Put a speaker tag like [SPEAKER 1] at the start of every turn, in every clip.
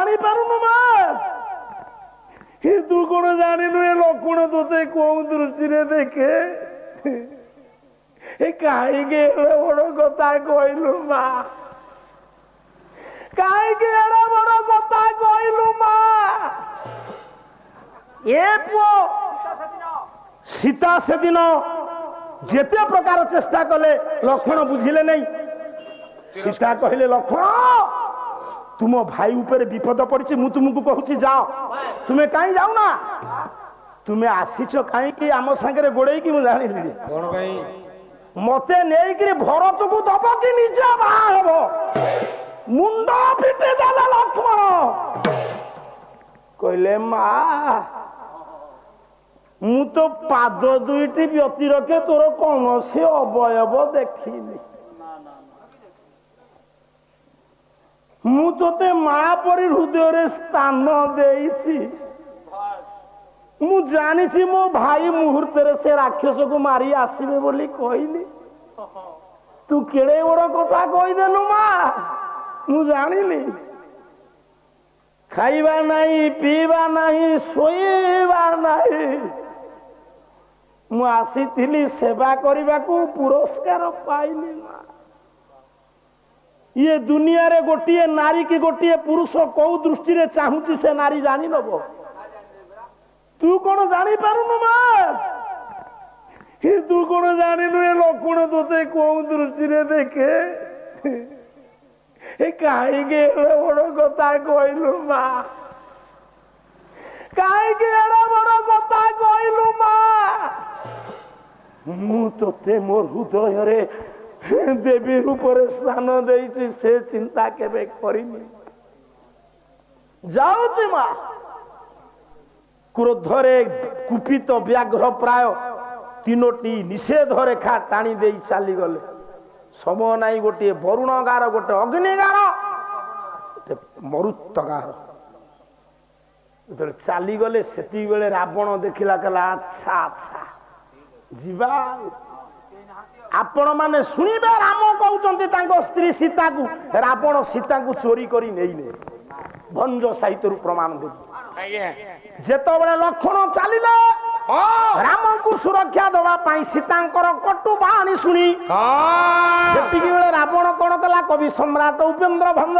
[SPEAKER 1] जानी पारुनु मा तू कौन जानिनु ए लक्ष्मण तोते कौ दृष्टि रे देखे कहीं बड़ कथा कहलु मा कहीं बड़ कथा कहलु मा ए पुओ सीता से दिन जेते प्रकार चेष्टा कले लक्ष्मण बुझिले नहीं सीता कहले लक्ष्मण तुम भाई ऊपर विपद पड़ी मु तुमको कहूँ जाओ तुम्हें कहीं जाऊ ना तुम्हें आसीच कहीं आम सागर गोड़े कि जानी मते नहीं भरत को दब कि निज बाहब मुंड फिटे देला लक्ष्मण कहले माँ मु तो पाद दुईटी व्यतिरके तोर कौन से अवयव देखिनी मु तोते माँ परी हृदय स्थान देइछि मु जानी मो भाई मुहूर्त से राक्षस को मारी आसबे बोली कहली तू केड़े बड़ कथा कहीदेलु माँ मु जानिली खाइबा नहीं पीवा नहीं शोइबा नहीं मु आसी सेवा करने को पुरस्कार पाइली माँ ये दुनिया रे गोटे नारी की गोटे पुरुष कौ दृष्टि रे चाहूची से नारी जानी नब तू कौन जानी पारुनु माँ तू कौन जानिनु ए लक्ष्मण तोते कौ दृष्टि रे देखे कहीं बड़ कथा कहलु माँ कहीं बड़ कथा कहलु माँ मु तोते मोर हृदय रे देवी रूप स्थान देइछि से चिंता केबे करिनी जाउछि माँ क्रोधरे कुपित व्याघ्र प्राय तीनोटी निषेध रेखा टाणी दे चली गले समय नाई गोटे वरुण गार गोटे अग्निगार गोटे मरुत्तगार चली गले सेती बेले रावण देखिला कहला अच्छा अच्छा जीवा आपण माने सुनिबे राम कहउचंती तांको स्त्री सीता को रावण सीता को चोरी करी नेइले भंज साहित्य प्रमाण देबी जेतो बळे लक्ष्मण चलिले राम को सुरक्षा दवा पाई सीतांकर कटु बाणी सुनी सेतिकी बेले रावण कोन कला कवि सम्राट उपेंद्र भंग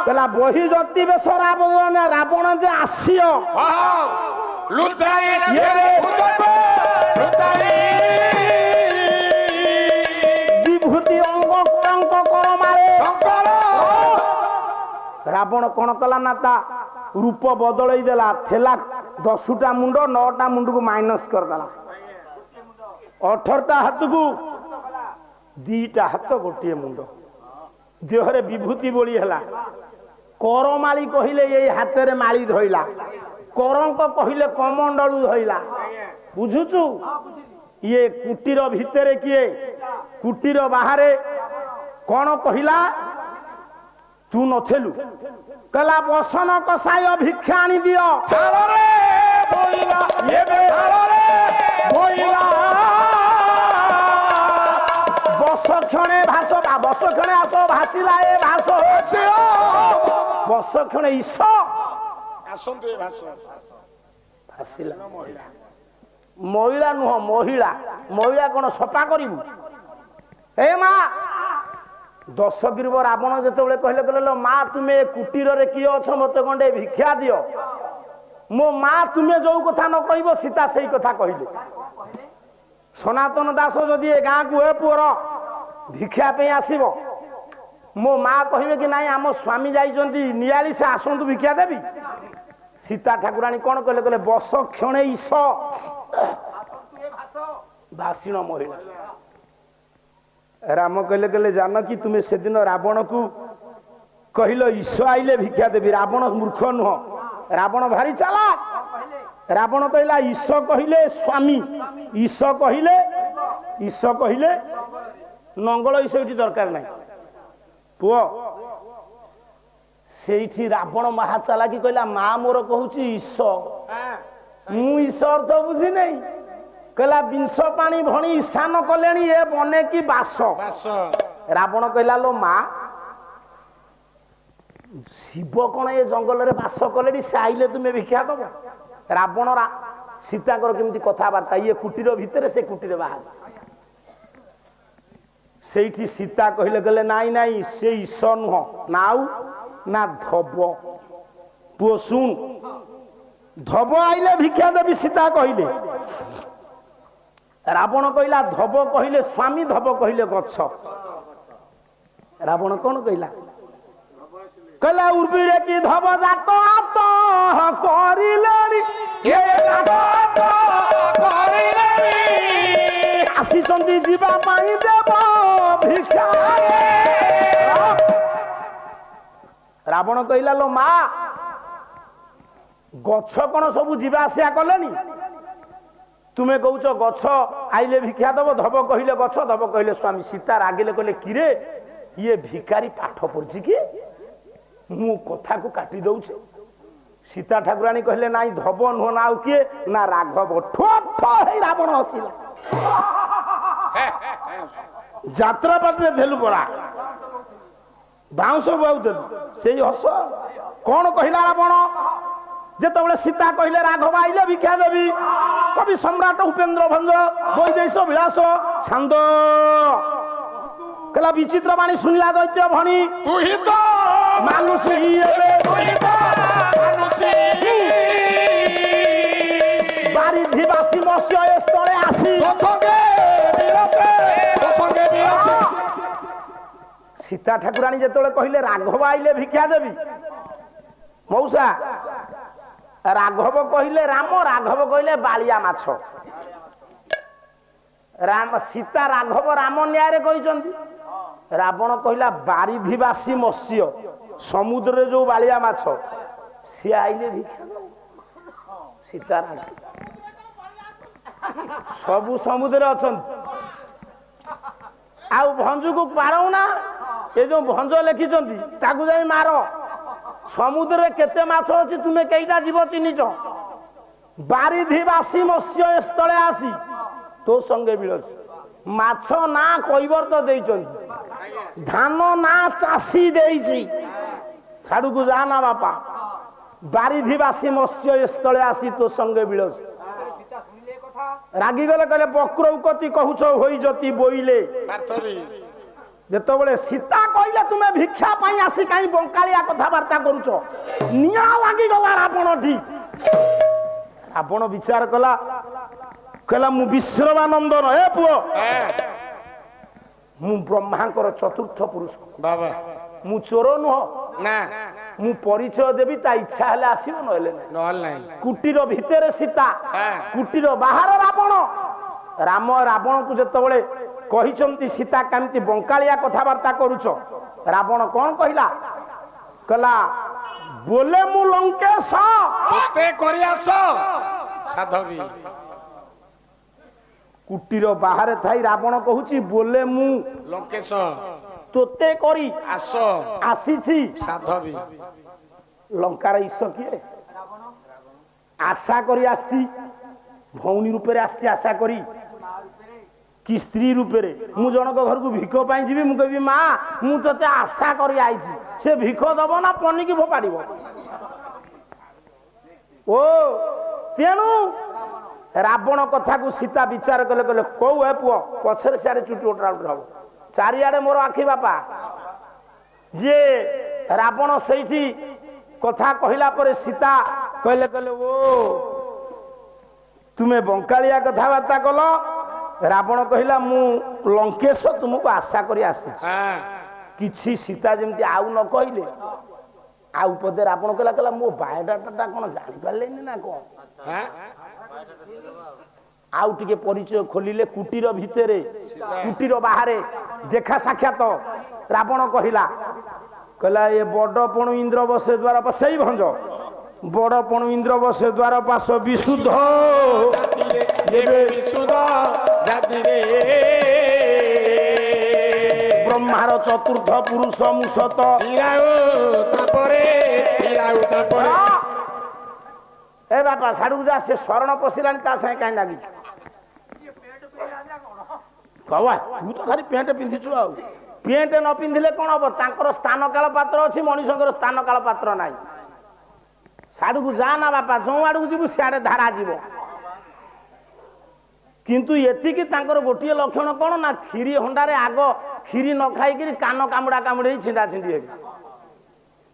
[SPEAKER 1] कला बही जति बेस रावण रावण जे आसियो लुचाई ये लुचाई विभूति अंग अंक कर मारे रावण कोन कला ना ता रूप बदलई देला थेला 10टा मुंड 9टा मुंड को माइनस कर देला 18टा हाथ को 2टा हाथ गोटे मुंड देहरे विभूति बोली हला करमाली कहिले ये हाथ रे माली धइला करंक कहिले कमंडलू धइला बुझुचु ये कुटीर भितरे किए कुटीर बाहरे कौन कहिला तू नथेलु कला बसन कसाय भिक्षा आनी दियो बस क्षणे भास बस क्षणे आस भासिला ए भास बस क्षणे ईश आसंतु ए भास भासिला महिला नुह महिला महिला कौन सफा करू ए माँ दशग्रीव रावण जिते कहले कहले माँ तुम्हें कुटीर रे किए अछ मत गंडे भिक्षा दियो मो माँ तुम्हें जो कथा न कह सीता से कथा कहले सनातन दास जदि ए गाँ को पुअर भिक्षा पे आसब मो माँ कहे कि नाई आम स्वामी जाइछंती नियाली से आसतु भिक्षा देवी सीता ठाकुराणी कौन कहले कहले बस क्षणे ईश भाषण महिला राम कहले कहले जान कि तुम्हें से दिन रावण को कहल ईश आइले भिक्षा देवी रावण मूर्ख नुह रावण भारी चालाक रावण कहला ईश कहले स्वामी ईश कहले नंगल ईश दरकार नहीं पुओ से रावण महा चालाकी कहला माँ मोर कहूँ ईश मु ईश अर्थ बुझी नहीं कहला विंश पानी भणी ईशान कले ये बने की बास रावण कहला लो माँ ଶିବ କଣ ଏ ଜଙ୍ଗଲରେ ବାସ କଲେଣି ସେ ଆଇଲେ ତୁମେ ଭିକ୍ଷା ଦବ? ରାବଣ ସୀତାଙ୍କର କେମିତି କଥାବାର୍ତ୍ତା, ଇଏ କୁଟୀର ଭିତରେ ସେ କୁଟୀର ବାହାରେ। ସେଇଠି ସୀତା କହିଲେ କହିଲେ ନାଇଁ ନାଇଁ ସେ ଈଶ ନୁହଁ ନା ଆଉ ନା ଧବ। ପୁଅ ଶୁଣ, ଧବ ଆଇଲେ ଭିକ୍ଷା ଦେବି ସୀତା କହିଲେ। ରାବଣ କହିଲା ଧବ କହିଲେ ସ୍ୱାମୀ, ଧବ କହିଲେ ଗଛ। ରାବଣ କଣ କହିଲା? କହିଲା ଉର୍ବିରେ କି ଧବ ଜାତ ଆତ କରିଲେଣି, ଆସିଛନ୍ତି ଯିବା ପାଇଁ ଦେବ ଭିକ୍ଷା। ରାବଣ କହିଲା ଲୋ ମା, ଗଛ କଣ ସବୁ ଯିବା ଆସିବା କଲେଣି? ତୁମେ କହୁଛ ଗଛ ଆଇଲେ ଭିକ୍ଷା ଦବ, ଧବ କହିଲେ ଗଛ, ଧବ କହିଲେ ସ୍ୱାମୀ। ସୀତା ରାଗିଲେ କହିଲେ କିରେ ଇଏ ଭିକାରୀ ପାଠ ପଢିଛି କି? ମୁଁ କଥାକୁ କାଟି ଦଉଛି। ସୀତା ଠାକୁରାଣୀ କହିଲେ ନାଇଁ ଧବ ନୁହଁ ନା ଆଉ କିଏ ନା ରାଘବ। ଠୋ ଠୋ ହେଇ ରାବଣ ହସିଲା। ଯାତ୍ରା ପାଟିରେ ଦେଲୁ ପରା, ବାଉଁଶ ବାଉଦେଲୁ ସେଇ ହସ। କଣ କହିଲା ରାବଣ? ଯେତେବେଳେ ସୀତା କହିଲେ ରାଘବ ଆଇଲେ ଭିକ୍ଷା ଦେବି, କବି ସମ୍ରାଟ ଉପେନ୍ଦ୍ର ଭଞ୍ଜ ବୈଦେଶ ବିଳାସ ଛାନ୍ଦ କହିଲା ବିଚିତ୍ର ବାଣୀ ଶୁଣିଲା ଦୈତ୍ୟ ଭଣୀ, ତୁ ହିଁ ତ ମାନୁଛି ବାରିଧିବାସୀ ମତ୍ସ୍ୟ ସ୍ଥଳେ ଆସି। ସୀତା ଠାକୁରାଣୀ ଯେତେବେଳେ କହିଲେ ରାଘବ ଆଇଲେ ଭିକ୍ଷା ଦେବି, ମଉସା ରାଘବ କହିଲେ ରାମ, ରାଘବ କହିଲେ ବାଳିଆ ମାଛ। ସୀତା ରାଘବ ରାମ ନ୍ୟାୟରେ କହିଛନ୍ତି। ରାବଣ କହିଲା ବାରିଧିବାସୀ ମତ୍ସ୍ୟ, ସମୁଦ୍ରରେ ଯୋଉ ବାଳିଆ ମାଛ ସିଏ ଆଇଲେ ଭିକ୍ଷା ଦବ। ସୀତା ସବୁ ସମୁଦ୍ରରେ ଅଛନ୍ତି, ଆଉ ଭଞ୍ଜକୁ ପାରଉନା। ଏ ଯୋଉ ଭଞ୍ଜ ଲେଖିଛନ୍ତି ତାକୁ ଯାଇ ମାର। ସମୁଦ୍ରରେ କେତେ ମାଛ ଅଛି ତୁମେ କେଇଟା ଯିବ ଚିହ୍ନିଛ? ବାରିଧିବାସୀ ମତ୍ସ୍ୟ ସ୍ଥଳେ ଆସି ତୋ ସଙ୍ଗେ ମିଳୁଛି। ମାଛ ନା କୈବର୍ତ୍ତ ଦେଇଛନ୍ତି, ଧାନ ନା ଚାଷୀ ଦେଇଛି। ସାଡୁକୁ ଯା ନା ବାପା, ବାରିଧିବାସୀ ମତ୍ସ୍ୟ ସ୍ଥଳେ ଆସି ତୋ ସଙ୍ଗେ ମିଳୁଛି। ରାଗିଗଲେ କହିଲେ ବକ୍ରୌକତି କହୁଛ ହୋଇଜତି ବୋଇଲେ। ଯେତେବେଳେ ସୀତା କହିଲେ ତୁମେ ଭିକ୍ଷା ପାଇଁ ଆସି କାହିଁ ବଙ୍କାଳିଆ କଥାବାର୍ତ୍ତା କରୁଛ, ନିଆଁ ଲାଗିଗଲା ରାବଣଠି। ରାବଣ ବିଚାର କଲା, କହିଲା ମୁଁ ବିଶ୍ରବାନନ୍ଦନ, ଏ ପୁଅ ମୁଁ ବ୍ରହ୍ମାଙ୍କର ଚତୁର୍ଥ ପୁରୁଷ, ମୁଁ ଚୋର ନୁହଁ, ମୁଁ ପରିଚୟ ଦେବି, ତା ଇଚ୍ଛା ହେଲେ ଆସିବ ନହେଲେ ନାହିଁ। କୁଟୀର ଭିତରେ ସୀତା, କୁଟୀର ବାହାର ରାବଣ। ରାମ ରାବଣକୁ ଯେତେବେଳେ କହିଛନ୍ତି ସୀତା କେମିତି ବଙ୍କାଳିଆ କଥାବାର୍ତ୍ତା କରୁଛ, ରାବଣ କଣ କହିଲା? କହିଲା ବୋଲେ ମୁଁ ଲଙ୍କେଶ ସାଧବୀ। କୁଟୀର ବାହାରେ ଥାଇ ରାବଣ କହୁଛି ବୋଲେ ମୁଁ ଲଙ୍କେଶ ତୋତେ କରି ଆସିଛି ସାଧବୀ। ଲଙ୍କାର ଈଶ କିଏ? ଆଶା କରି ଆସିଛି, ଭଉଣୀ ରୂପରେ ଆସିଛି ଆଶା କରି, କି ସ୍ତ୍ରୀ ରୂପରେ। ମୁଁ ଜଣକ ଘରକୁ ଭିକ ପାଇଁ ଯିବି, ମୁଁ କହିବି ମା ମୁଁ ତତେ ଆଶା କରି ଆଇଛି, ସେ ଭିକ ଦବ ନା ପନିକି ଫୋପାଡ଼ିବ? ଓ ତେଣୁ ରାବଣ କଥାକୁ ସୀତା ବିଚାର କଲେ, କହିଲେ କୋଉ ଏ ପୁଅ ପଛରେ ସିଆଡେ ଚୁଟି ଓଟରା ହବ, ଚାରିଆଡେ ମୋର ଆଖି ବାପା। ଯିଏ ରାବଣ ସେଇଠି କଥା କହିଲା ପରେ ସୀତା କହିଲେ କହିଲେ ଓ ତୁମେ ବଙ୍କାଳିଆ କଥାବାର୍ତ୍ତା କଲ। ରାବଣ କହିଲା ମୁଁ ଲଙ୍କେଶ ତୁମକୁ ଆଶା କରି ଆସିଛି। କିଛି ସୀତା ଯେମିତି ଆଉ ନ କହିଲେ, ଆଉ ପଦେ ରାବଣ କହିଲା କହିଲା ମୋ ବାୟୋଡାଟା କଣ ଜାଣିପାରିଲେନି ନା କଣ? ଆଉ ଟିକେ ପରିଚୟ ଖୋଲିଲେ। କୁଟୀର ଭିତରେ କୁଟୀର ବାହାରେ ଦେଖା ସାକ୍ଷାତ। ରାବଣ କହିଲା କହିଲା ଏ ବଡ ପଣୁ ଇନ୍ଦ୍ର ବସେ ଦ୍ୱାର ପାଶ, ସେଇ ଭଞ୍ଜ ବଡ ପଣୁ ଇନ୍ଦ୍ର ବସେ ଦ୍ୱାର ପାଶ ବିଶୁଦ୍ଧ ବ୍ରହ୍ମାର ଚତୁର୍ଥ ପୁରୁଷ ମୁସତ। ଏ ବାପା ସାଡକୁ ଯା, ସେ ଶରଣ ପଶିଲାଣି, ତା ସାଙ୍ଗେ କାହିଁ ଲାଗିଛୁ? କବା ତୁ ତ ଖାଲି ପ୍ୟାଣ୍ଟ ପିନ୍ଧିଛୁ ଆଉ पेंट न पिंधिले कौन हम तांकर स्थान काल पात्र अच्छी मनुष्य स्थान काल पात्र ना साड़ू को जा ना बापा जो आड़ को जीवु सियाड़े धारा जीव किंतु एतिकी तांकर गोटे लक्षण कौन ना खीरी हंडारे आग खीरी न खाई कान कामुड़ा कामुड़ी छिंडा छिंडी हे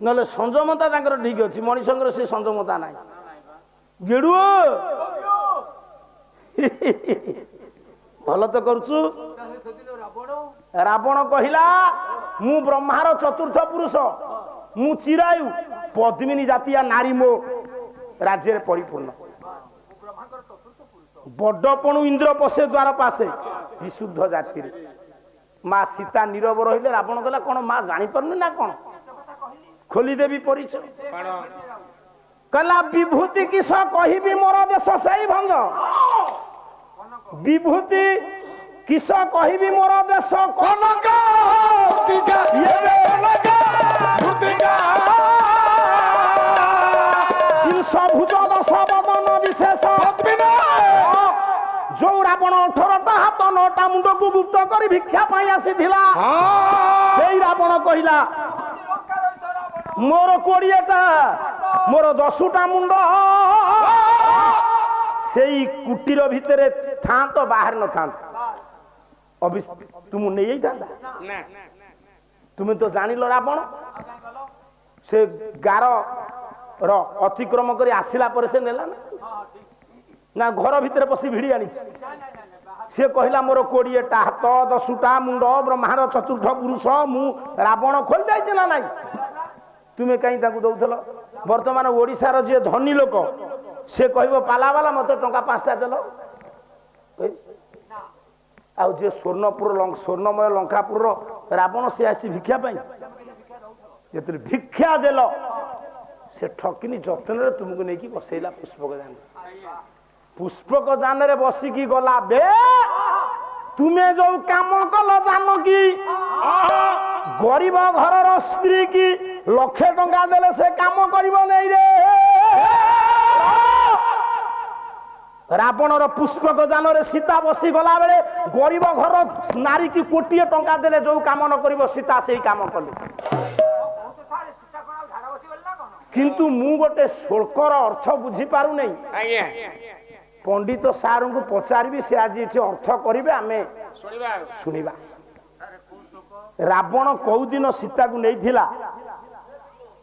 [SPEAKER 1] ना संजमता तांकर ठीक अच्छी मनुष्य से संजमता ना गेड़ु भल तो करुचु रावण कहला मु ब्रह्मार चतुर्थ पुरुष मु चिरायु पद्मिनी जातिया नारी मो राज्य परिपूर्ण बड़पणु इंद्र पशे द्वार पासे विशुद्ध जाति माँ सीता नीरव रहिले रावण कहला कौन माँ जानी पारनी ना कौन खोली देवी परिचय कहला विभूति किस कहि मोर देश सही भंग विभूति किस कहि मोर देश भुज दश बदन विशेष जो रावण 18टा हाथ 9टा मुंड को गुप्त कर भिक्षा पाई आसी से रावण कहला मोर 20टा मोर 10टा मुंड से कुटीर भितर था तो बाहर न था तुम नहीं था तुम्हें तो जान लो रावण से गार अतिक्रम कर आसला पर से नेला ना घर भितर पशि भिड़ी आनी सी कहला मोर 20टा हाथ 10टा मुंड ब्रह्मार चतुर्थ पुरुष मु रावण खोली जाइए ना नाई तुम्हें कहीं दौल बर्तमान ओडिशार जी धनी लोक से कह पालावाला मत टंका 5टा देल आ स्वर्णपुर स्वर्णमय लंकापुर रावण से आसी भिक्षा पाई जो भिक्षा देल से ठकिनी जतन तुमको नहीं बसैला पुष्पक जान रे बसिकी गला बे तुम्हें जो काम कल जान कि गरीब घर स्त्री की 1,00,000 टंका देले से काम करिबो नहीं रे रावणर पुष्पक जान रे सीता बसी गला बेले गरीब घर नारी की 1,00,000 टंका देले जो काम न करिबो सीता से काम कले किंतु मु गोटे शुल्कर अर्थ बुझी पारु नहीं पंडित सार को पचारि से आज ये अर्थ करेंगे आम शुणा रावण कौ दिन सीता को नहीं थिला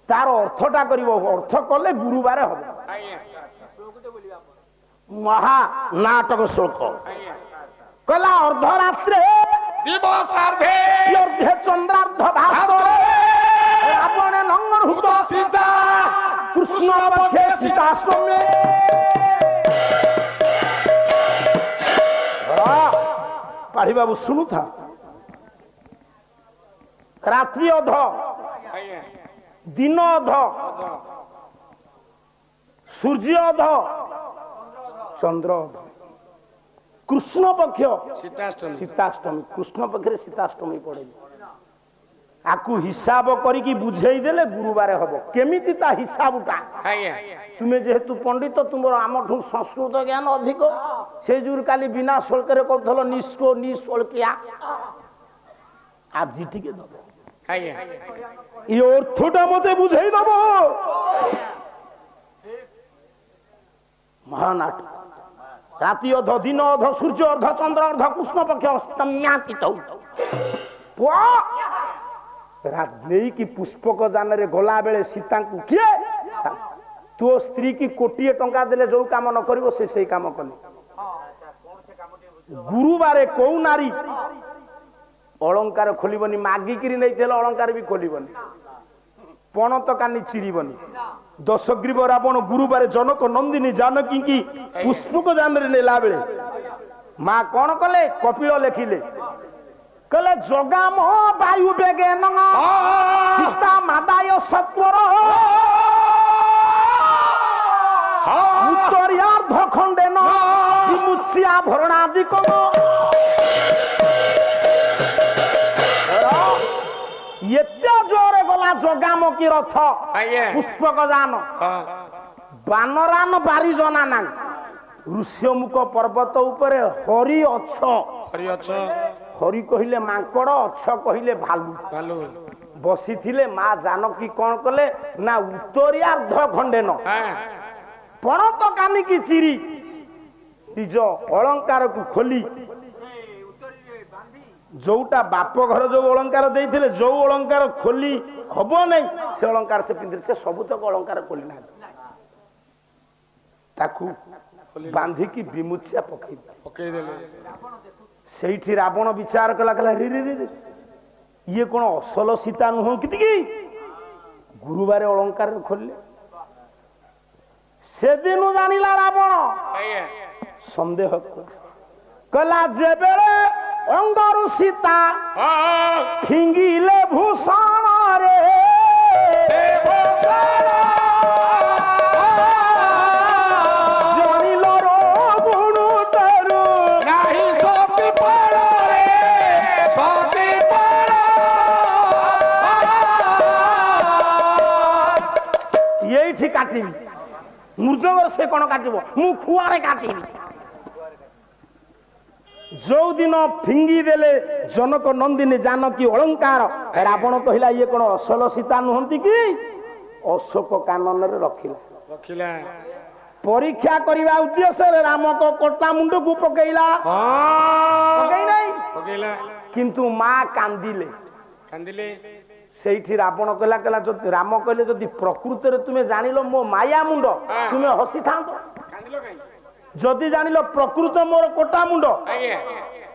[SPEAKER 1] तार अर्थटा कर अर्थ कले गुरुवार हम महा नाटक शुल्क कला अर्धरात्रे चंद्रार्ध रावण नंगर हुत सीता कृष्ण पक्षे सीताष्टमी पाढ़ी बाबू सुनु था रात्रि अध दिन अध सूर्य अध चंद्र अध कृष्ण पक्ष सीताष्टमी कृष्ण पक्ष सीताष्टमी पड़े आकु हिसाब करी बुझे देले गुरुवार हम केमिति ता हिसाबटा तुम्हें जेहेतु पंडित तुम आम संस्कृत ज्ञान अधिक से जुर काली बिना शुल्क कर निष्को निशुल्किया आज टिके दब ये अर्थटा मते बुझे दब महानाटक राति अध दिन अध सूर्य अर्ध चंद्र अर्ध कृष्ण पक्ष अष्टम्यातीत नहीं कि पुष्पक जान रे गला बेले सीता को किए तो स्त्री की 1,00,000 टंका देले जो काम न करिवो से काम कले गुरुवारे कौ नारी अलंकार खोलिबनी मागिकी नहीं थे अलंकार भी खोलिबनी पणत कानी चिरीबनी दशग्रीव रावण गुरुवारे जनक नंदिनी जानकी की पुष्पक जान रे नेला बेले माँ कौन कले कपिल लेखिले कले जगाम वायु बेगे सीता मादाय सत्वर उत्तरियार्ध खंडेन विमुच्या भरणादिक एते जोरे गला जगाम की रथ पुष्पक जान बानरान बारी जना ना ऋष्यमुख पर्वत उपरे हरि अछ ହରି କହିଲେ ମାଙ୍କଡ, ଅଛ କହିଲେ ଭାଲୁ। ବସିଥିଲେ ମା ଜାନକୀ କଣ କଲେ ନା ଉତ୍ତରୀୟାର୍ଦ୍ଧ ଖଣ୍ଡେ ନ ପଣତ କାନିକି ଚିରି ନିଜ ଅଳଙ୍କାରକୁ ଖୋଲି ଯୋଉଟା ବାପ ଘର ଯୋଉ ଅଳଙ୍କାର ଦେଇଥିଲେ ଯୋଉ ଅଳଙ୍କାର ଖୋଲି ହବ ନାହିଁ ସେ ଅଳଙ୍କାର ସେ ପିନ୍ଧିଲେ। ସେ ସବୁତକ ଅଳଙ୍କାର ଖୋଲି ନାହାନ୍ତି, ତାକୁ ବାନ୍ଧିକି ବିମୁଛା ପକେଇଦେଲେ। ସେଇଠି ରାବଣ ବିଚାର କଲା, କହିଲା ରେ ରେ ରେ ଇଏ କଣ ଅସଲ ସୀତା ନୁହଁ କି ଗୁରୁବାର ଅଳଙ୍କାର ଖୋଲିଲେ। ସେଦିନ ଜାଣିଲା ରାବଣ, ସନ୍ଦେହ କଲା ଯେବେଳେ ଅଙ୍ଗରୁ ସୀତା ଫିଙ୍ଗିଲେ ଭୂଷଣରେ ଏଇଠି କାଟିବି, ମୃଦଙ୍ଗର ସେ କଣ କାଟିବ, ମୁଁ ଖୁଆରେ କାଟିବି। ଯୋଉ ଦିନ ଫିଙ୍ଗି ଦେଲେ ଜନକ ନନ୍ଦିନୀ ଜାନକୀ ଅଳଙ୍କାର, ରାବଣ କହିଲା ଇଏ କଣ ଅସଲ ସୀତା ନୁହନ୍ତି କି? ଅଶୋକ କାନନରେ ରଖିଲା। ପରୀକ୍ଷା କରିବା ଉଦ୍ଦେଶ୍ୟରେ ରାମକ କଟା ମୁଣ୍ଡକୁ ପକେଇଲା, କିନ୍ତୁ ମା କାନ୍ଦିଲେ। ସେଇଠି ରାବଣ କହିଲା ରାମ କହିଲେ ଯଦି ପ୍ରକୃତରେ ତୁମେ ଜାଣିଲ ମୋ ମାୟା ମୁଣ୍ଡ ତୁମେ ହସିଥାନ୍ତ, ଯଦି ଜାଣିଲ ପ୍ରକୃତ ମୋର କଟା ମୁଣ୍ଡ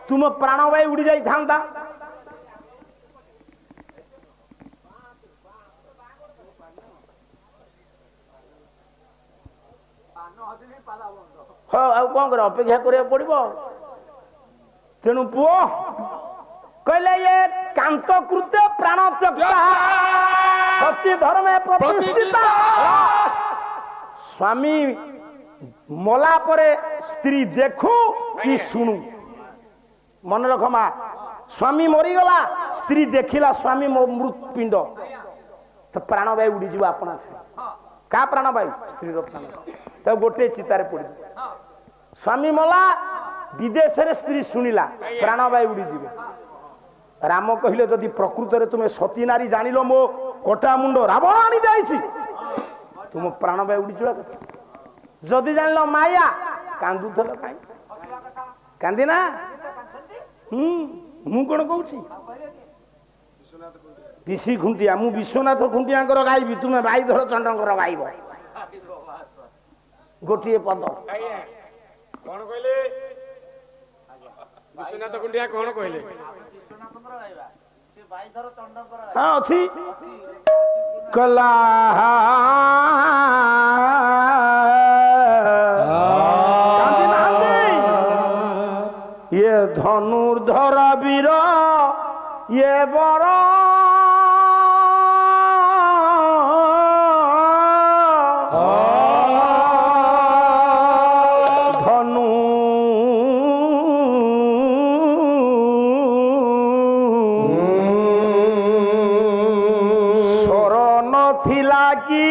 [SPEAKER 1] ତୁମ ପ୍ରାଣବାୟୁ ଉଡି ଯାଇଥାନ୍ତା। ହଁ ଆଉ କଣ କର, ଅପେକ୍ଷା କରିବାକୁ ପଡିବ। ତେଣୁ ପୁଅ କହିଲେ ଇଏ କାନ୍ତ କୃତ୍ୟ ପ୍ରାଣ ତ୍ୟକ୍ତା ସତୀ ଧର୍ମେ ପ୍ରତିଷ୍ଠିତା। ସ୍ୱାମୀ ମଲା ପରେ ସ୍ତ୍ରୀ ଦେଖୁ କି ଶୁଣୁ, ମନେ ରଖ ମା, ସ୍ୱାମୀ ମରିଗଲା ସ୍ତ୍ରୀ ଦେଖିଲା ସ୍ୱାମୀ ମୃତ୍ପିଣ୍ଡ ତ ପ୍ରାଣବାୟୁ ଉଡିଯିବ ଆପଣା ଛାଇ। କା ପ୍ରାଣବାୟୁ? ସ୍ତ୍ରୀର ପ୍ରାଣ। ତାକୁ ଗୋଟେ ଚିତାରେ ପଡିବ। ସ୍ୱାମୀ ମଲା ବିଦେଶରେ ସ୍ତ୍ରୀ ଶୁଣିଲା ପ୍ରାଣବାୟୁ ଉଡିଯିବ। ରାମ କହିଲେ ଯଦି ପ୍ରକୃତରେ ତୁମେ ସତୀ ନାରୀ ଜାଣିଲ ମୋ କଟା ମୁଣ୍ଡ ରାବଣ ଆଣି ଯାଇଛି ତୁମ ପ୍ରାଣବାୟୁ ଉଡିଯିବା କଥା। ଯଦି ଜାଣିଲ ମାୟା କାନ୍ଦୁଥିଲ କାହିଁ? କାନ୍ଦି ନା। ମୁଁ କଣ କହୁଛି ପିସି ଖୁଣ୍ଟିଆ, ମୁଁ ବିଶ୍ୱନାଥ ଖୁଣ୍ଟିଆଙ୍କର ଗାଇବି, ତୁମେ ଭାଇଧର ଚଣ୍ଡଙ୍କର ଗାଇବ ଗୋଟିଏ ପଦ।
[SPEAKER 2] କଣ କହିଲେ ବିଶ୍ୱନାଥ ଖୁଣ୍ଟିଆ? କଣ କହିଲେ?
[SPEAKER 1] ହଁ ଅଛି। କଲା ଇଏ ଧନୁର୍ଧର ବୀର ଇଏ ବର ଧନୁ ସ୍ୱର ନଥିଲା କି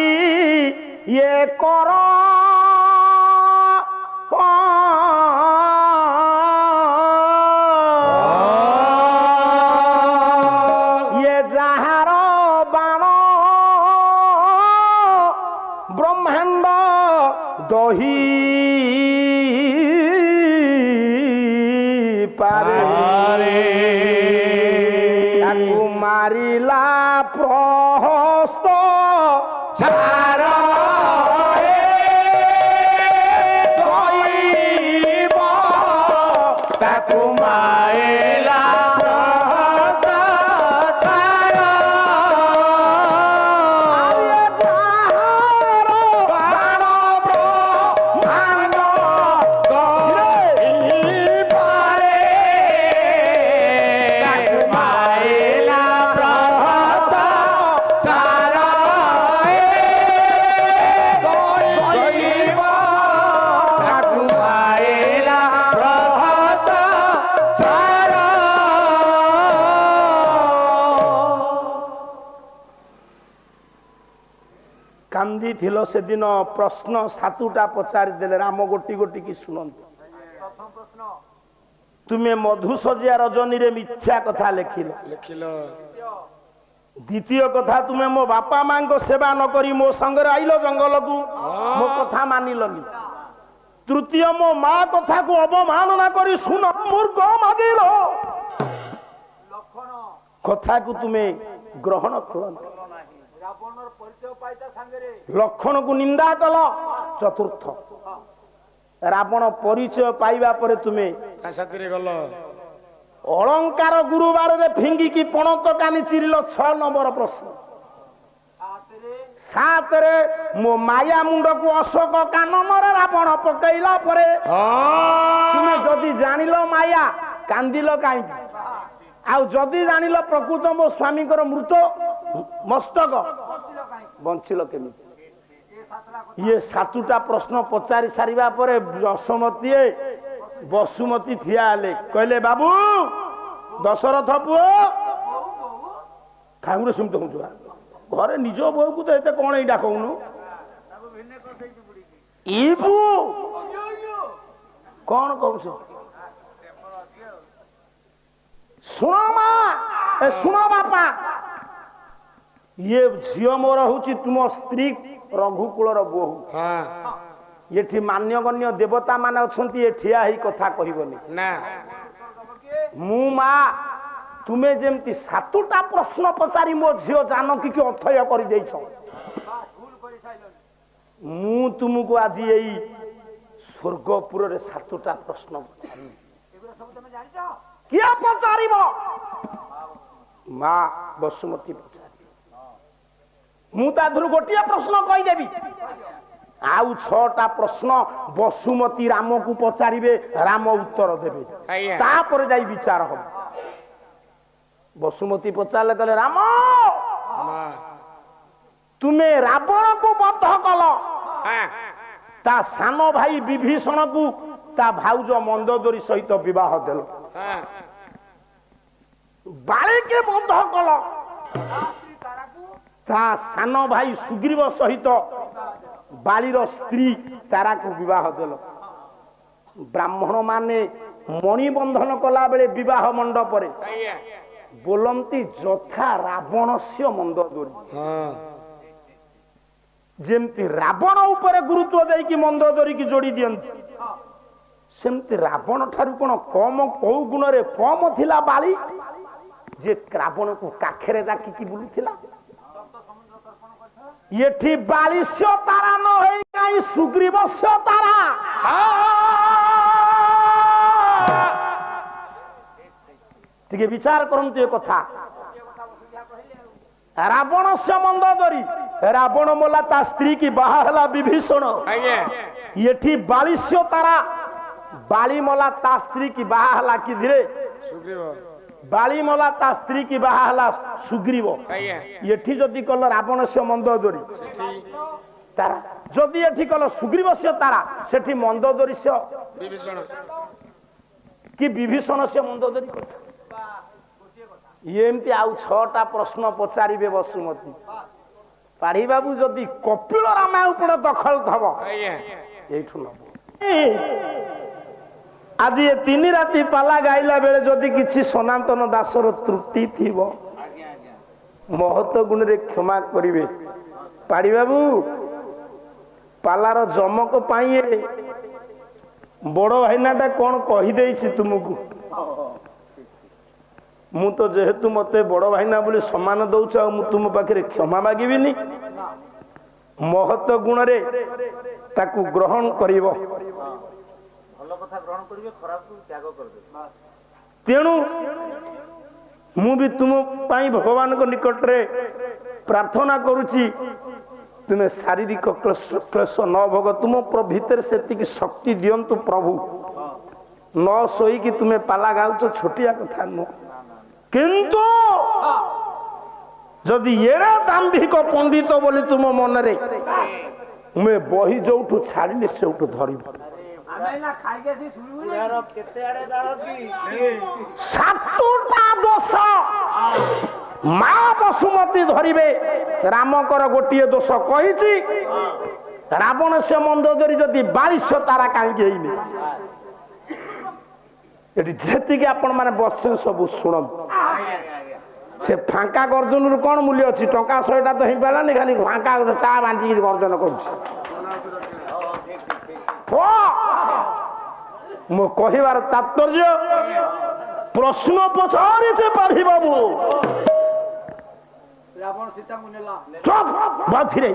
[SPEAKER 1] ଇଏ କର দহি পারে তাকু মারিলা প্রহস্ত ছার তাকু মারিলা କାନ୍ଦି ଥିଲ ସେଦିନ ପ୍ରଶ୍ନ ସାତୁଟା ପଚାରିଦେଲେ ରାମ ଗୋଟି ଗୋଟି କି ଶୁଣନ୍ତୁ।
[SPEAKER 3] ପ୍ରଥମ ପ୍ରଶ୍ନ
[SPEAKER 1] ତୁମେ ମଧୁସଜ୍ୟା ରଜନୀରେ ମିଥ୍ୟା କଥା ଲେଖିଲ। ଦ୍ୱିତୀୟ କଥା, ତୁମେ ମୋ ବାପା ମାଙ୍କ ସେବା ନ କରି ମୋ ସାଙ୍ଗରେ ଆଇଲ ଜଙ୍ଗଲକୁ, ମୋ କଥା ମାନିଲନି। ତୃତୀୟ, ମୋ ମା କଥାକୁ ଅବମାନନା କରି ଶୁଣ ମୂର୍ଖ ମାଗିଲ, କଥାକୁ ତୁମେ ଗ୍ରହଣ କରନ୍ତି, ଲକ୍ଷଣକୁ ନିନ୍ଦା କଲ। ଚତୁର୍ଥ, ରାବଣ ପରିଚୟ ପାଇବା ପରେ ତୁମେ
[SPEAKER 2] ତା ସାଥିରେ ଗଲ।
[SPEAKER 1] ଅଳଙ୍କାର ଗୁରୁବାରରେ ଫିଙ୍ଗିକି ପଣତ କାନି ଚିରିଲ। 6 ନମ୍ବର ପ୍ରଶ୍ନ। 7ରେ ମୋ ମାୟା ମୁଣ୍ଡକୁ ଅଶୋକ କାନନରେ ରାବଣ ପକେଇଲା ପରେ ତୁମେ ଯଦି ଜାଣିଲ ମାୟା, କାନ୍ଦିଲ କାହିଁକି? ଆଉ ଯଦି ଜାଣିଲ ପ୍ରକୃତ ମୋ ସ୍ୱାମୀଙ୍କର ମୃତ ମସ୍ତକ, ବଞ୍ଚିଲ କେମିତି? ଇଏ 7ଟା ପ୍ରଶ୍ନ ପଚାରି ସାରିବା ପରେ ବସୁମତୀ ଠିଆ ହେଲେ, କହିଲେ ବାବୁ ଦଶରଥ ପୁଅ, ଖାଉରେ ସେମିତି ହଉଛୁ ଘରେ ନିଜ ବୋଉକୁ ତ ଏତେ କଣ ଏଇଟା କହୁନୁ? ଇ ପୁଅ କଣ କହୁଛ? ଶୁଣ ମା, ଶୁଣ ବାପା, ଇଏ ଝିଅ ମୋର ହଉଛି ତୁମ ସ୍ତ୍ରୀ ରଘୁକୁଳର ବୋହୂ। ଏଠି ମାନ୍ୟଗଣ୍ୟ ଦେବତା ମାନେ ଅଛନ୍ତି, ଏ ଠିଆ ହେଇ କଥା କହିବନି
[SPEAKER 2] ନା।
[SPEAKER 1] ମୁଁ ମା, ତୁମେ ଯେମିତି 7ଟା ପ୍ରଶ୍ନ ପଚାରି ମୋ ଝିଅ ଜାନକୀକି ଅଥୟ କରିଦେଇଛ, ମୁଁ ତୁମକୁ ଆଜି ଏଇ ସ୍ୱର୍ଗପୁରରେ 7ଟା ପ୍ରଶ୍ନ ପଚାରିବି। କିଏ ପଚାରିବ? ମା ବସୁମତୀ ପଚାରିବ। ମୁଁ ତା ଦେହରୁ ଗୋଟିଏ ପ୍ରଶ୍ନ କହିଦେବି, ଆଉ 6ଟା ପ୍ରଶ୍ନ ବସୁମତୀ ରାମକୁ ପଚାରିବେ, ରାମ ଉତ୍ତର ଦେବେ, ତାପରେ ଯାଇ ବିଚାର ହବ। ବସୁମତୀ ପଚାରିଲେ, କହିଲେ ରାମ ତୁମେ ରାବଣକୁ ବଧ କଲ, ତା ସାନ ଭାଇ ବିଭୀଷଣକୁ ତା ଭାଉଜ ମନ୍ଦୋଦରୀ ସହିତ ବିବାହ ଦେଲ, ବାଳିକେ ବଧ କଲ, ତା ସାନ ଭାଇ ସୁଗ୍ରୀବ ସହିତ ବାଳିର ସ୍ତ୍ରୀ ତାରାକୁ ବିବାହ ଦେଲ। ବ୍ରାହ୍ମଣ ମାନେ ମଣିବନ୍ଧନ କଲା ବେଳେ ବିବାହ ମଣ୍ଡପରେ ବୋଲନ୍ତି ଯଥା ରାବଣସ୍ୟ ମନ୍ଦୋଦରୀ। ଯେମିତି ରାବଣ ଉପରେ ଗୁରୁତ୍ୱ ଦେଇକି ମନ୍ଦୋଦରୀକି ଯୋଡି ଦିଅନ୍ତି, ସେମିତି ରାବଣ ଠାରୁ କଣ କମ, କୋଉ ଗୁଣରେ କମ ଥିଲା ବାଳି ଯେ ରାବଣକୁ କାଖରେ ଡାକିକି ବୁଲୁଥିଲା? ଏଠି ବାଳିଶ୍ୟ ତାରା ନ ହେଇ କାହିଁ ସୁଗ୍ରୀବସ୍ୟ ତାରା। ଟିକେ ବିଚାର କରନ୍ତୁ ଏ କଥା। ରାବଣସ୍ୟ ମନ୍ଦୋଦରୀ, ରାବଣ ମଲା, ତା ସ୍ତ୍ରୀ କି ବାହା ହେଲା ବିଭୀଷଣ। ଏଠି ବାଳିଶ୍ୟ ତାରା, ବାଳି ମଲା, ତା ସ୍ତ୍ରୀ କି ବାହା ହେଲା କି ଧୀରେ ବାଳି ମଲା, ତା ସ୍ତ୍ରୀ କି ବାହା ହେଲା ସୁଗ୍ରୀବ। ଏଠି ଯଦି କଲ ରାବଣସ୍ୟ ମନ୍ଦୋଦରୀ ତାରା, ଯଦି ଏଠି କଲ ସୁଗ୍ରୀବସ୍ୟ ତାରା, ସେଠି ମନ୍ଦୋଦରୀସ୍ୟ କି ବିଭୀଷଣସ୍ୟ ମନ୍ଦୋଦରୀ କଥା। ଏମିତି ଆଉ 6ଟା ପ୍ରଶ୍ନ ପଚାରିବେ ବସୁମତୀ। ପାଢୀ ବାବୁ ଯଦି କପିଳ ରାମାୟଣ ଉପରେ ଦଖଲ ଥବ ଏଇଠୁ ନବ। ଆଜି ଏ 3 ରାତି ପାଲା ଗାଇଲା ବେଳେ ଯଦି କିଛି ସନାତନ ଦାସର ତ୍ରୁଟି ଥିବ, ମହତ ଗୁଣରେ କ୍ଷମା କରିବେ। ପାଢୀ ବାବୁ, ପାଲାର ଜମକ ପାଇଁ ବଡ ଭାଇନାଟା କଣ କହିଦେଇଛି ତୁମକୁ? ମୁଁ ତ ଯେହେତୁ ମତେ ବଡ ଭାଇନା ବୋଲି ସମ୍ମାନ ଦଉଛ, ଆଉ ମୁଁ ତୁମ ପାଖରେ କ୍ଷମା ମାଗିବିନି। ମହତ ଗୁଣରେ ତାକୁ ଗ୍ରହଣ କରିବ। ତେଣୁ ମୁଁ ବି ତୁମ ପାଇଁ ଭଗବାନଙ୍କ ନିକଟରେ ପ୍ରାର୍ଥନା କରୁଛି, ତୁମେ ଶାରୀରିକ କ୍ଲେଶ ନ ଭୋଗ, ତୁମ ଭିତରେ ସେତିକି ଶକ୍ତି ଦିଅନ୍ତୁ ପ୍ରଭୁ। ନ ଶୋଇକି ତୁମେ ପାଲା ଗାଉଛ, ଛୋଟିଆ କଥା ନୁହଁ। କିନ୍ତୁ ଯଦି ଏଡ଼େ ଦାମ୍ଭିକ ପଣ୍ଡିତ ବୋଲି ତୁମ ମନରେ, ମୁଁ ବହି ଯୋଉଠୁ ଛାଡ଼ିଲି ସେଇଠୁ ଧରିବ। 7ଟା ଦୋଷ ମା ବସୁମତୀ ଧରିବେ। ରାମଙ୍କର ଗୋଟିଏ ଦୋଷ କହିଛି, ରାବଣ ସେ ମନ୍ଦୋଦରୀ ଯଦି ବାଳିଶ୍ୟ ତାରା କାହିଁକି ହେଇନି? ଏଠି ଯେତିକି ଆପଣ ମାନେ ବସିଛନ୍ତି ସବୁ ଶୁଣନ୍ତୁ। ସେ ଫାଙ୍କା ଗର୍ଜନରୁ କଣ ମୂଲ୍ୟ ଅଛି? ଟଙ୍କା 100ଟା ତ ହେଇପାରିଲାନି, ଖାଲି ଫାଙ୍କା ଚା ବାଞ୍ଚିକି ଗର୍ଜନ କରୁଛି। ମୋ କହିବାର ତାତ୍ପର୍ଯ୍ୟ ପ୍ରଶ୍ନ ପଚାରିছে ପାଢୀ ବାବୁ। ଚୁପ ବାଥିରେ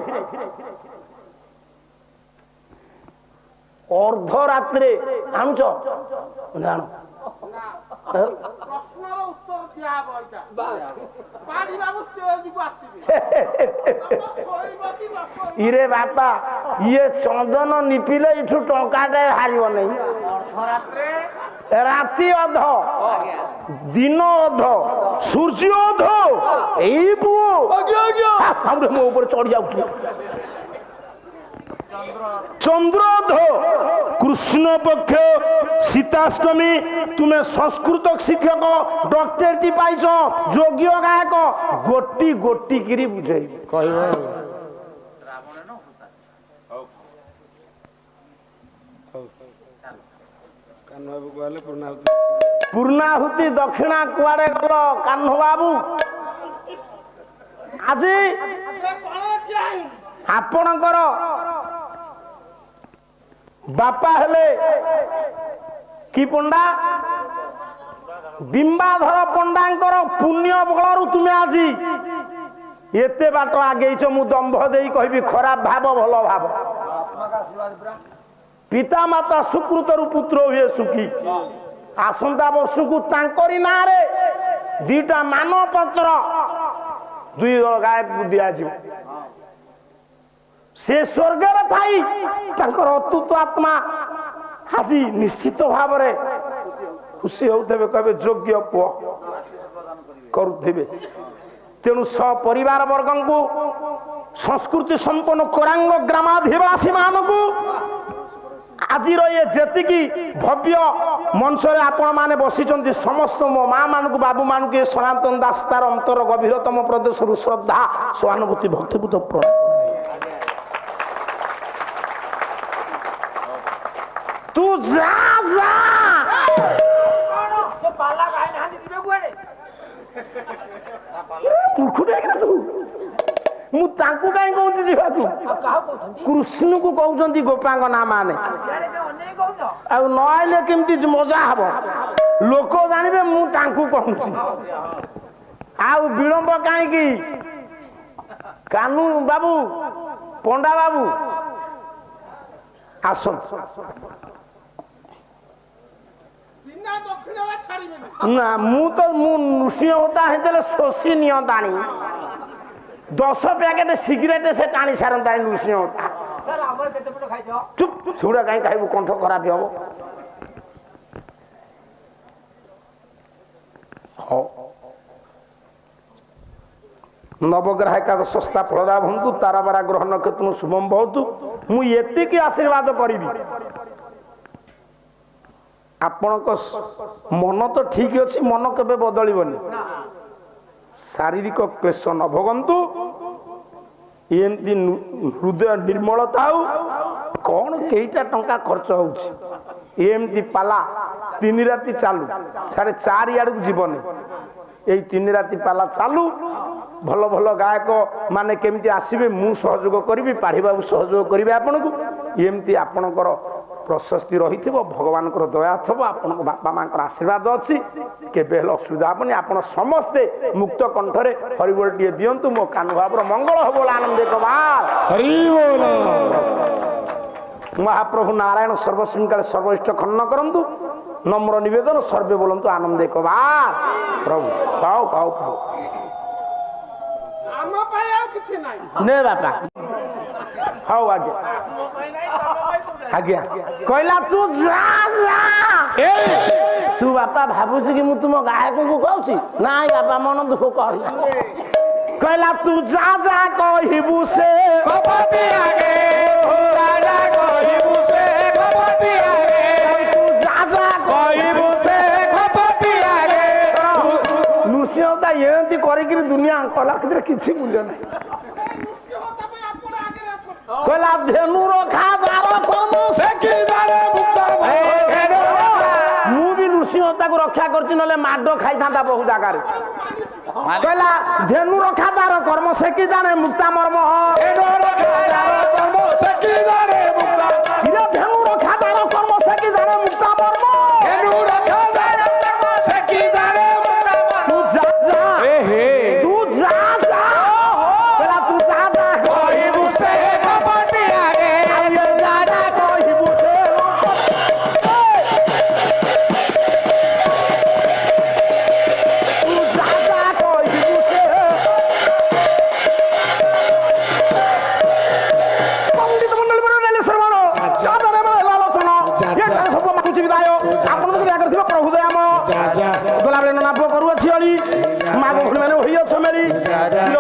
[SPEAKER 1] ଅର୍ଦ୍ଧରାତ୍ରେ ଆଣୁଛ ଜାଣ ଇରେ ବାପା ଇଏ ଚନ୍ଦନ ନିପିଲେ ଏଠୁ ଟଙ୍କାଟେ ହାରିବ ନାହିଁ। ରାତି ଅଧ ଦିନ ଅଧ ସୂର୍ଯ୍ୟ ଅଧ ଏଇ ପୁଅ ମୋ ଉପରେ ଚଢି ଯାଉଛି। চন্দ্রোধ কৃষ্ণ পক্ষ সীতাষ্টমী। তুমি সংস্কৃত শিক্ষক ডক্টরটি পাইছ, যোগ্য গায়ক গোটি গোটি কিরি বুঝাই কইব। ପୂର୍ଣ୍ଣାହୁତି ଦକ୍ଷିଣା କୁଆଡେ ଗଲ କାହ୍ନୁ ବାବୁ? ଆଜି ଆପଣଙ୍କର ବାପା ହେଲେ କି ପଣ୍ଡା? ବିମ୍ବାଧର ପଣ୍ଡାଙ୍କର ପୁଣ୍ୟ ବଳରୁ ତୁମେ ଆଜି ଏତେ ବାଟ ଆଗେଇଛ। ମୁଁ ଦମ୍ଭ ଦେଇ କହିବି ଖରାପ ଭାବ ଭଲ ଭାବ। ପିତା ମାତା ସୁକୃତରୁ ପୁତ୍ର ହୁଏ ସୁଖୀ। ଆସନ୍ତା ବର୍ଷକୁ ତାଙ୍କରି ନାଁରେ 2ଟା ମାନପତ୍ର 2 ଗାୟକକୁ ଦିଆଯିବ। ସେ ସ୍ୱର୍ଗରେ ଥାଇ ତାଙ୍କର ଅତୁତ ଆତ୍ମା ଆଜି ନିଶ୍ଚିତ ଭାବରେ ଖୁସି ହେଉଥିବେ, କହିବେ ଯୋଗ୍ୟ ପୁଅ କରୁଥିବେ। ତେଣୁ ସପରିବାର ବର୍ଗଙ୍କୁ, ସଂସ୍କୃତି ସମ୍ପନ୍ନ କୋରାଙ୍ଗ ଗ୍ରାମାଧିବାସୀ ମାନଙ୍କୁ ଆଜିର ଏ ଯେତିକି ଭବ୍ୟ ମଞ୍ଚରେ ଆପଣ ମାନେ ବସିଛନ୍ତି ସମସ୍ତ ମୋ ମା ମାନଙ୍କୁ, ବାବୁ ମାନଙ୍କୁ ଏ ସନାତନ ଦାସ ତାର ଅନ୍ତର ଗଭୀରତମ ପ୍ରଦେଶରୁ ଶ୍ରଦ୍ଧା, ସହାନୁଭୂତି, ଭକ୍ତିଭୂତ ପ୍ରଣାମ। तू जा जा ମୁଁ ତାଙ୍କୁ କାହିଁ କହୁଛି ଯିବାକୁ? କୃଷ୍ଣ କୁ କହୁଛନ୍ତି ଗୋପାଙ୍କ ନାଁ ମାନେ। ଆଉ ନ ଆଇଲେ କେମିତି ମଜା ହବ? ଲୋକ ଜାଣିବେ ମୁଁ ତାଙ୍କୁ କହୁଛି। ଆଉ ବିଳମ୍ବ କାହିଁକି? କାହ୍ନୁ ବାବୁ, ପଣ୍ଡା ବାବୁ ଆସନ୍ତୁ। ନା ମୁଁ ତ ନୃସିଂହ ହୋତା ହେଇଥିଲେ ଶୋଷି ନିଅନ୍ତାଣି। 10 ପ୍ୟାକେଟ ସିଗାରେଟ ସେ ଟାଣି ସାରନ୍ତାଣି ନୃସିଂହ ହୋତା। ଚୁପ୍, ସେଗୁଡା କାହିଁ ଖାଇବୁ? କଣ୍ଠ ଖରାପ ହବ। ହଉ, ନବଗ୍ରହ ଏକାଦଶ ଶସ୍ତା ଫଳଦା ଭନ୍ତୁ, ତାରାବାରା ଗ୍ରହ ନକ୍ଷତ୍ର ଶୁଭମ ଭବତୁ। ମୁଁ ଏତିକି ଆଶୀର୍ବାଦ କରିବି, ଆପଣଙ୍କ ମନ ତ ଠିକ ଅଛି, ମନ କେବେ ବଦଳିବନି। ଶାରୀରିକ କ୍ଲେଶ ନ ଭୋଗନ୍ତୁ, ଏମିତି ହୃଦୟ ନିର୍ମଳତା ହଉ। କଣ କେଇଟା ଟଙ୍କା ଖର୍ଚ୍ଚ ହଉଛି? ଏମିତି ପାଲା 3 ରାତି ଚାଲୁ, 4:30 ଆଡକୁ ଯିବନି। ଏଇ 3 ରାତି ପାଲା ଚାଲୁ। ଭଲ ଭଲ ଗାୟକ ମାନେ କେମିତି ଆସିବେ ମୁଁ ସହଯୋଗ କରିବି, ପାଢୀବାବୁ ସହଯୋଗ କରିବେ ଆପଣଙ୍କୁ। ଏମିତି ଆପଣଙ୍କର ପ୍ରଶସ୍ତି ରହିଥିବ, ଭଗବାନଙ୍କର ଦୟା ଥିବ, ଆପଣଙ୍କ ବାପା ମାଙ୍କର ଆଶୀର୍ବାଦ ଅଛି, କେବେ ହେଲେ ଅସୁବିଧା ହେବନି। ଆପଣ ସମସ୍ତେ ମୁକ୍ତ କଣ୍ଠରେ ହରିବୋଲ ଟିଏ ଦିଅନ୍ତୁ। ମୋ କାହ୍ନୁ ବାବୁର ମଙ୍ଗଳ ହବ ବୋଲି ଆନନ୍ଦ କବାଲ ହରିବୋଲ। ମହାପ୍ରଭୁ ନାରାୟଣ ସର୍ବଶୃଙ୍ଖଳାରେ ସର୍ବଇଷ୍ଟ ଖଣ୍ଡନ କରନ୍ତୁ। ନମ୍ର ନିବେଦନ ସର୍ବେ ବୋଲନ୍ତୁ ଆନନ୍ଦ କବାଲ ପ୍ରଭୁ। ପାଉ ପାଉ ପାଉ ନେ ବାପା। ହଉ ଆଜ୍ଞା ଆଜ୍ଞା କହିଲା ତୁ ଯା ଯା। ତୁ ବାପା ଭାବୁଛୁ କି ମୁଁ ତୁମ ଗାୟକଙ୍କୁ କହୁଛି? ନାଇଁ ବାପା, ମନ ଦୁଃଖ କର। କହିଲା ତୁ ଯା ଯା କହିବୁ ସେ କପଟି ଆଗେ, ରାଜା କହିବୁ ସେ କପଟି ଆଗେ। ତୁ ଯା ଯା କହିବୁ ସେ କପଟି ଆଗେ। ନୃସିଂହତା ଏମିତି କରିକିରି ଦୁନିଆ କଲା କିଛି ମୂଲ୍ୟ ନାହିଁ। କହିଲା ଧେନୁ ରଖା ଯାର କର୍ମ ସେ କି ଜାଣେ ମୁକ୍ତ। ମୁଁ ବି ନୃସିଂହତା করছি নলে মাড খাইথান্তা বহু জায়গায় কইলা ধেনু রক্ষা তার কর্ম সে কি জানে মুক্তা মর্ম ধেনু রক্ষা তার কর্ম সে কি জানে মুক্তা মর্ম তু যা যা তু যা যা কইলা তু যা যা কইবু সে কপটি আগে যা যা কইবু সে তু যা যা কইবু সে পণ্ডিত মণ্ডলী বড় নেলে শ্রবণ যাদরে মহিলা আলোচন এটারে সব মাকুচি বিদায় আপনাদের আগে থিব প্রভু দয়াম গোলাপরে ননা পুଅ କରୁଅଛି ଅଳି ମା ଭଉଣୀ ମାନେ ହୋଇ ଅଛ ମେରି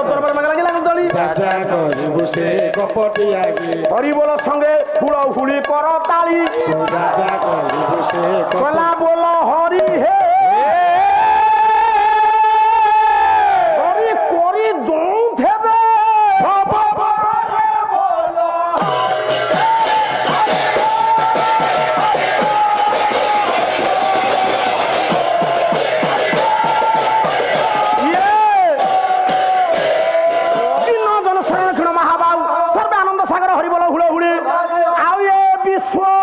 [SPEAKER 1] ଦରବାର ମାଗ ଲାଗିଲା ଦଳି ହରିବୋଲ ସଙ୍ଗେ ହୁଳ ହୁଳି କର ତାଳି କଲା ବୋଲ ହରି ହେ ହରି କରି ଦଉଥେବେ ମହାବାହୁ ସର୍ବାନନ୍ଦ ସାଗର ହରିବୋଲ ହୁଳ ହୁଳି ଆଉ ଏ ବିଶ୍ୱ